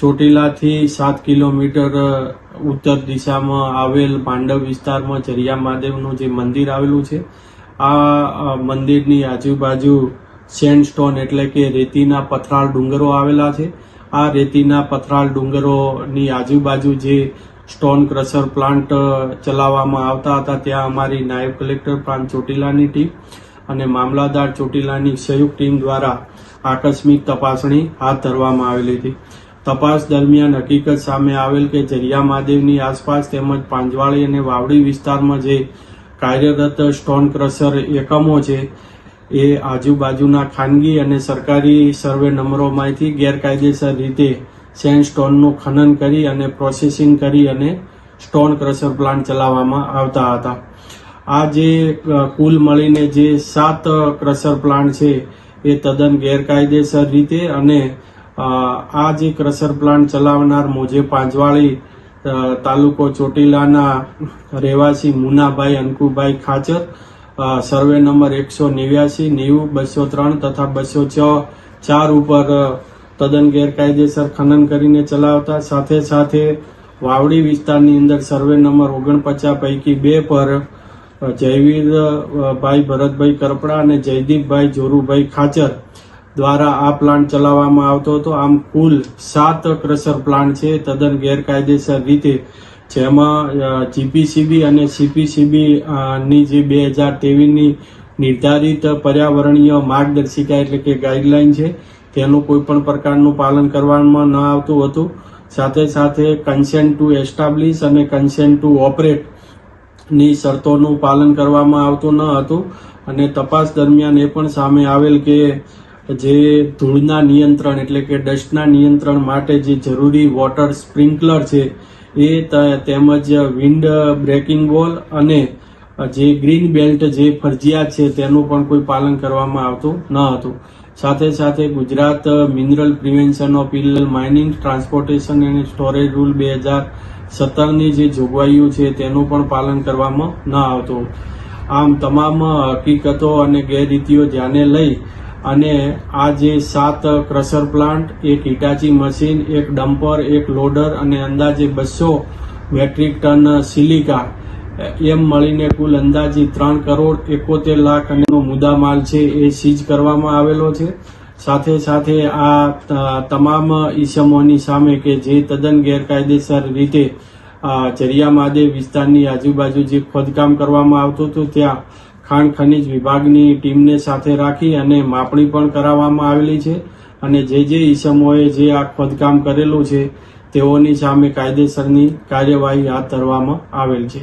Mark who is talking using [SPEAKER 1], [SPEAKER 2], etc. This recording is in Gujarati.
[SPEAKER 1] ચોટીલાથી 7 કિલોમીટર ઉત્તર દિશામાં આવેલ પાંડવ વિસ્તારમાં જરિયા મહાદેવનું જે મંદિર આવેલું છે, આ મંદિરની આજુબાજુ સેન્ડસ્ટોન એટલે કે રેતીના પથરાળ ડુંગરો આવેલા છે. આ રેતીના પથરાળ ડુંગરોની આજુબાજુ જે સ્ટોન ક્રશર પ્લાન્ટ ચલાવવામાં આવતા હતા, ત્યાં અમારી નાયબ કલેક્ટર પ્રાંત ચોટીલાની ટીમ અને મામલતદાર ચોટીલાની સંયુક્ત ટીમ દ્વારા આકસ્મિક તપાસણી હાથ ધરવામાં આવેલી હતી. તપાસ દરમિયાન હકીકત સામે આવેલ કે જરિયા મહાદેવની આસપાસ તેમજ પાંજવાળી અને વાવડી વિસ્તારમાં જે કાર્યરત સ્ટોન ક્રશર એકમો છે, એ આજુબાજુના ખાનગી અને સરકારી સર્વે નંબરોમાંથી ગેરકાયદેસર રીતે સેન્ડસ્ટોનનું ખનન કરી અને પ્રોસેસિંગ કરી અને સ્ટોન ક્રશર પ્લાન્ટ ચલાવવામાં આવતા હતા. આ જે કુલ મળીને જે 7 ક્રશર પ્લાન્ટ છે, એ તદ્દન ગેરકાયદેસર રીતે અને આ જે ક્રશર પ્લાન્ટ ચલાવનાર મોજે પાંજવાળી તાલુકો ચોટીલાના રહેવાસી મુનાભાઈ અંકુભાઈ ખાચર, સર્વે નંબર 189, 90, 203 તથા 204 ઉપર તદ્દન ગેરકાયદેસર ખનન કરીને ચલાવતા, સાથે સાથે વાવડી વિસ્તારની અંદર સર્વે નંબર 49 પૈકી 2 પર જયવીરભાઈ ભરતભાઈ કરપડા અને જયદીપભાઈ જોરુભાઈ ખાચર દ્વારા આ પ્લાન્ટ ચલાવવામાં આવતો હતો. આમ કુલ 7 ક્રશર પ્લાન્ટ છે તદ્દન ગેરકાયદેસર રીતે, જેમાં જીપીસીબી અને સીપીસીબી ની જે 2023ની નિર્ધારિત પર્યાવરણીય માર્ગદર્શિકા એટલે કે ગાઈડલાઈન છે, તેનું કોઈ પણ પ્રકારનું પાલન કરવામાં ન આવતું હતું. સાથે સાથે કન્સેન્ટ ટુ એસ્ટાબ્લિશ અને કન્સેન્ટ ટુ ઓપરેટ ની શરતોનું પાલન કરવામાં આવતું ન હતું. અને તપાસ દરમિયાન એ પણ સામે આવેલ કે જે ધૂળના નિયંત્રણ એટલે કે ડસ્ટના નિયંત્રણ માટે જે જરૂરી વોટર સ્પ્રિંકલર છે, એ તેમજ વિન્ડ બ્રેકિંગ વોલ અને જે ગ્રીન બેલ્ટ જે ફરજિયાત છે, તેનું પણ કોઈ પાલન કરવામાં આવતું ન હતું. સાથે સાથે Gujarat mineral prevention of illegal mining, transportation અને સ્ટોરેજ રૂલ 2017ની જે જોગવાઈઓ છે, તેનું પણ પાલન કરવામાં ન આવતું. આમ તમામ હકીકતો અને ગેરરીતિઓ ધ્યાને લઈ અને આ જે 7 ક્રશર પ્લાન્ટ, એક હિટાચી મશીન, એક ડમ્પર, એક લોડર અને અંદાજે 200 મેટ્રિક ટન સિલિકા, એમ મળીને કુલ અંદાજે 3,71,00,000 અને મુદ્દામાલ છે એ સીઝ કરવામાં આવેલો છે. સાથે સાથે આ તમામ ઈસમોની સામે કે જે તદ્દન ગેરકાયદેસર રીતે જરિયા મહાદેવ વિસ્તારની આજુબાજુ જે ખોદકામ કરવામાં આવતું હતું, ત્યાં ખાણ ખનીજ વિભાગની ટીમને સાથે રાખી અને માપણી પણ કરાવવામાં આવેલી છે. અને જે ઈસમોએ જે આ ખોદકામ કરેલું છે, તેઓની સામે કાયદેસરની કાર્યવાહી હાથ ધરવામાં આવેલ છે.